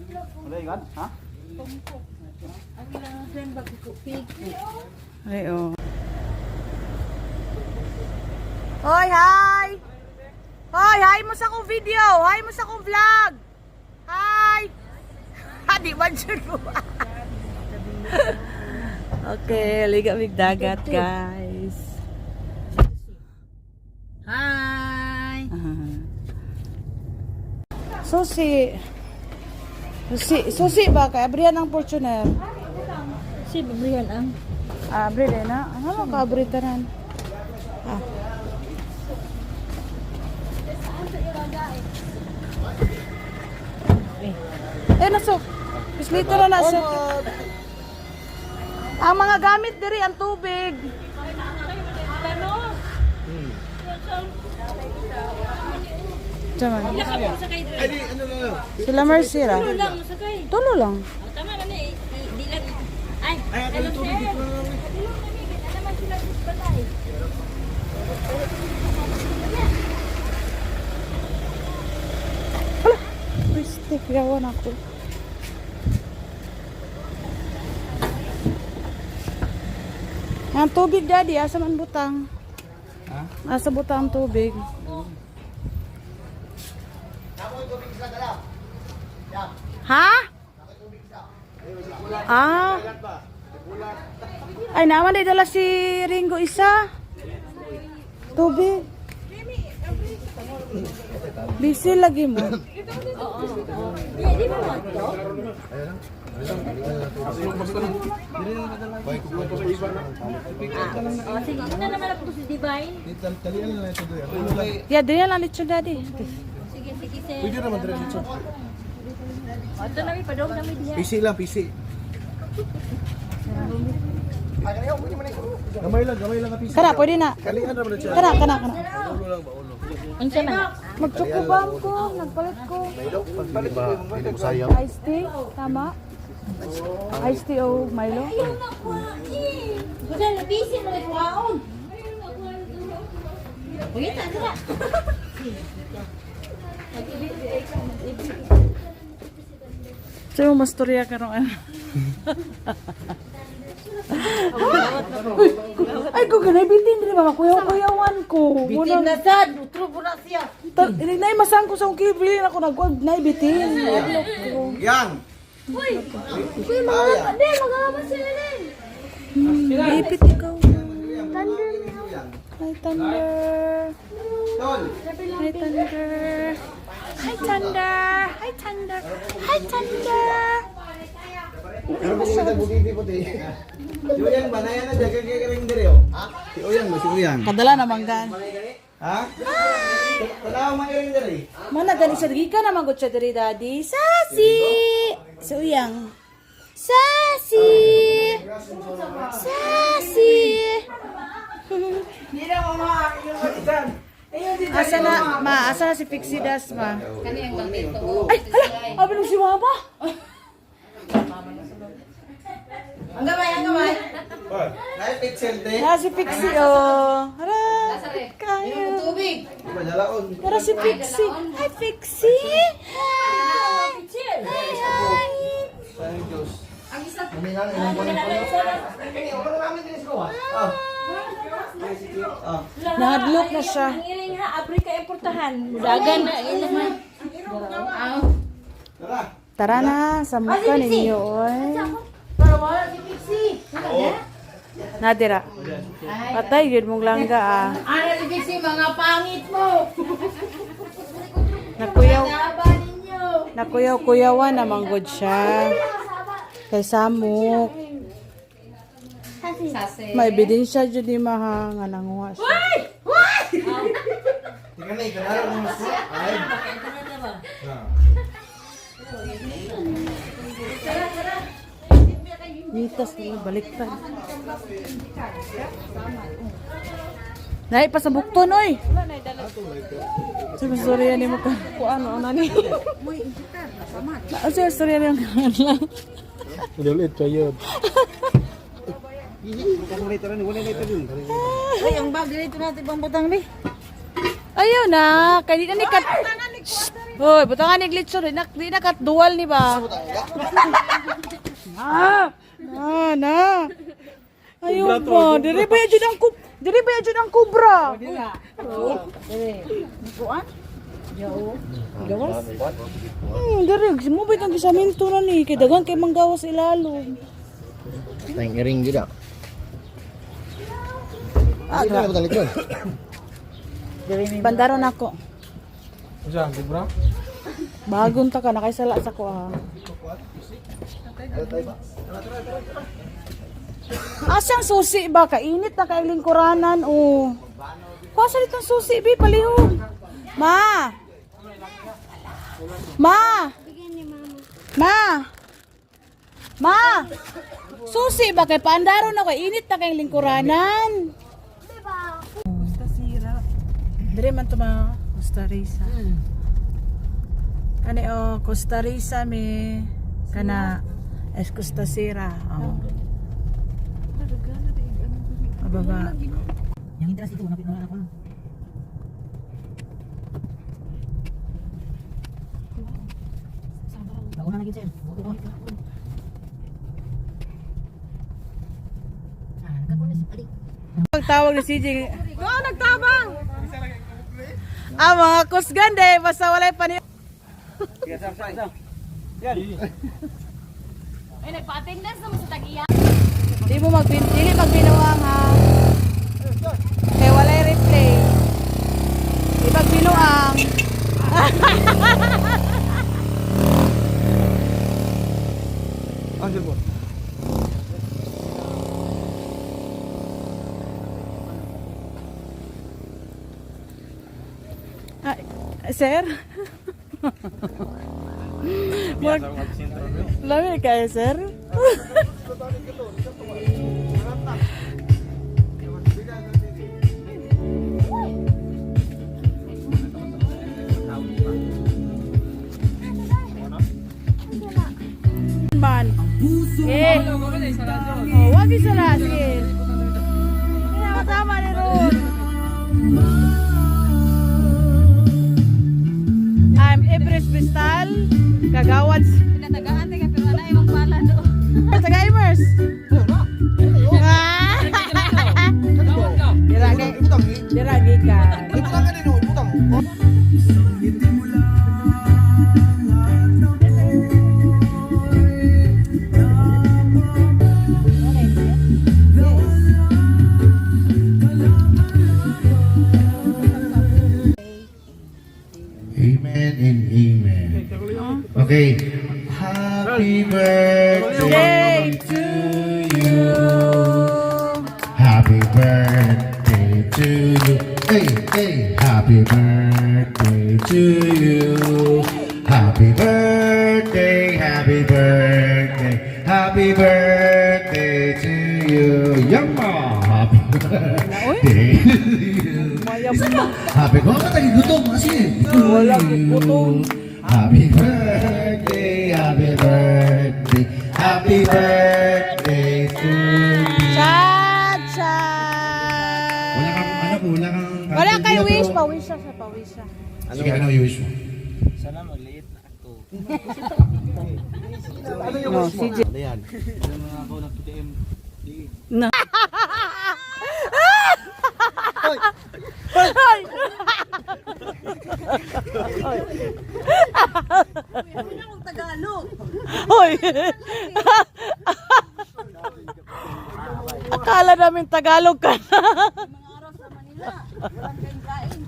Wala ikan, ha? Ang ilang friend ba pig. Ay, oh. Hoy, hi! Hoy, hi mo sa akong video! Hi mo sa akong vlog! Hi! Di ba dyan mo? Okay, ligamig dagat, guys. Hi! Susi. Susi ba? Kaya abrihan ang Fortuner. Si Brian ang. Abri din na. Ano mo ka abri tanan? Ah. Nasok. Bislito na nasok. Ang mga gamit diri ang tubig. Jaman. Sila Mercy ra. Tulo lang. Tama na ni. Di lang. Ay, ano sir? Naman sila balay. Pwede, gawan ako. Ang tubig, daddy. Asa man butang? Ha? Asa butang ang tubig? Ha? Ah. Ay, naman din dala si Ringo isa. Tubig. Busy lagi mo. Di ba mo to? Sige, ina naman ako si Divine. Yeah, din lang lechon, daddy. Sige, sige sir. Pwede naman dito dito. Ito na ipadong na diha. PC lang, PC. Gamay lang ka PC. Kana, pwede na. Kalian naman na siya. Kana. Ulo lang ba, ulo? Unsa man? Magtsukubam ko. Nagpalit ko. Pagpalit ba? Hindi ko sayang. Iced tea. Tama. Iced tea o Milo. Bukan busy mo ni kuwaon. Uy, tara. Sa'yo mas storya ka rin. Ay, kung ganay, bitin din ba? Kuyaw-kuyawan ko. Bitin na sad, utro po na siya. Nay, masang ko sa kong bilhin ako nagwag. Nay, bitin. Yang! Uy, mga mga sila din. Ipit ikaw. Thunder meow. Hi, Thunder. Tol! Hi, Thunder. Hi, Thunder. Hi, Thunder. Hi, Thunder. Ano po kita bukiti puti? Si Uyang ba? Naya na dyan. Kaya ring dire oh. Si Uyang ba? Si Uyang. Kadala naman gan. Ha? Tanaw mag-iring dire. Mana gani sa ka naman gud siya diri, daddy. Sassy. Si Uyang. Sassy. Sassy. Hindi na mama. Yung malisan. Asa na si Pixie Das, ma? Kani ang bandito. Ay, hala, abi nung si Mama. Ang gamay. Naya pixel te. Na si Pixie, oh. Hala, kayo. Tubig. Iba dalaon. Para si Pixie. Hi, Pixie. Hi. Hi. Sayang Diyos. Ang isa. Kami nga ilang buwan ko. Kani, ako na namin dinis ko ah. Nahadlok na siya. Ang iring ha, abri ka importahan. Dagan na ilaman. Tara. Tara na, sa mukha ninyo, oy. Pero wala si Pixie. Nadira. Patay, yun mong langga, ah. Ano si Pixie, mga pangit mo. Saba ninyo. Nakuyaw-kuyawan naman good siya. Kay Samuk. Sase. May ebidensya dyan ni Maha nga nanguha siya. Tika na, ikanara mo mas mo. Ay. Mitas nila, baliktad. Nahi pa sa bukton, oy. Sa storya ni mo ka. Ano ni? Ano sa storya ni mo ka? Ulit pa yun. Kung later ni, wala later din. Ay, ang bag dito natin pang butang ni. Ayaw na, kaya di na ni kat. Hoy, butangan ni glitch di na kat dual ni ba? Na. Ayun po, diri ba jud ang kubra? Gawas? Diri, mo ba itong kisaminto na ni? Kay dagang kay manggawas ilalong. Tayong iring gila. Hindi na butang likod. Bandaron ako. Saan, libra? Bagong ta ka, nakaisala sa ko ha. Asyang susi ba? Kainit na kay lingkuranan o. Kuha sa litong susi, bi, palihog. Ma! Susi ba kay paandaro na kay init na kay lingkuranan? Costa Sira. Dire man to ma Costa Rica. Kani o Costa Rica mi kana es Costa Sira. Oh. Ababa. Yang interest itu napit na ako. Bago na lagi sir. Pagtawag ni CJ. Nagtabang. Mga kusgande basta walay pa ni. Ay, nagpa-attendance naman sa tagiya. Dili magbinuang ha. Kay walay replay. Di magbinuang. Ang sir po. Sir? Lami kayo, sir? Man. Wag isara, sige. Tama ni Ron. I'm Everest Bistal, kagawad. Pinatagaan ka pero wala imong pala do. Taga-imers. Diragi ka. Ibutang ka nino, ibutang. Amen and amen. Okay. Happy birthday to you. Happy birthday to you. Hey, hey. Happy birthday to you. Happy birthday, happy birthday, happy birthday to you. Yama. Happy birthday to you. Happy birthday, gutom kasi. Wala gutom. Happy birthday, happy birthday, happy birthday to you. Cha-cha. Wala kang, anak ko, wala kang... Wala kayo wish, pawish siya. Pawish siya. Sige, ano yung wish mo? Sana maliit na ako. No, CJ. Ayan. Yung mga ako ng PTM. Na. Hoy. Akala namin Tagalog ka.